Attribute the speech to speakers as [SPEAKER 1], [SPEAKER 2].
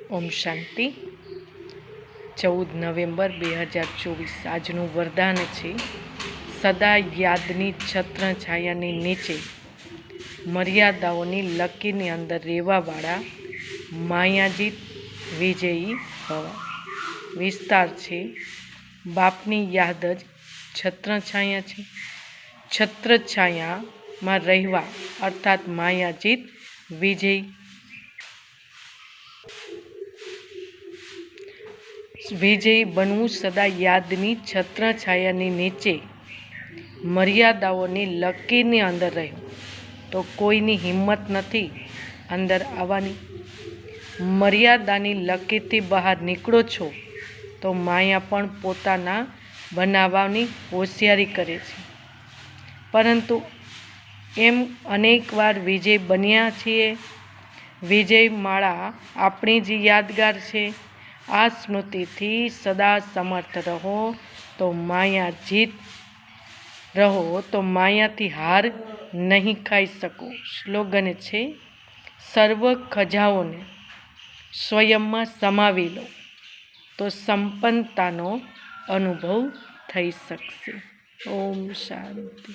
[SPEAKER 1] ઓમ શાંતિ। 14 November 2024 આજનું વરદાન છે, સદા યાદની છત્રછાયાની નીચે મર્યાદાઓની લકીરની અંદર રહેવાવાળા માયાજીત વિજયી ભવા। વિસ્તાર છે, બાપની યાદ જ છત્રછાયા છે। છત્રછાયામાં રહેવા અર્થાત માયાજીત વિજયી બનવું। સદા યાદની છત્રછાયાની નીચે મર્યાદાઓની લકીરની અંદર રહેવું, તો કોઈની હિંમત નથી અંદર આવવાની। મર્યાદાની લકીરથી બહાર નીકળો છો તો માયા પણ પોતાના બનાવવાની હોશિયારી કરે છે, પરંતુ એમ અનેકવાર વિજય બન્યા છીએ। વિજય માળા આપણી જ યાદગાર છે। આ સ્મૃતિથી સદા સમર્થ રહો તો માયાથી હાર નહીં ખાઈ શકો। સ્લોગન છે, સર્વ ખજાઓને સ્વયંમાં સમાવી લો તો સંપન્નતાનો અનુભવ થઈ શકશે। ઓમ શાંતિ।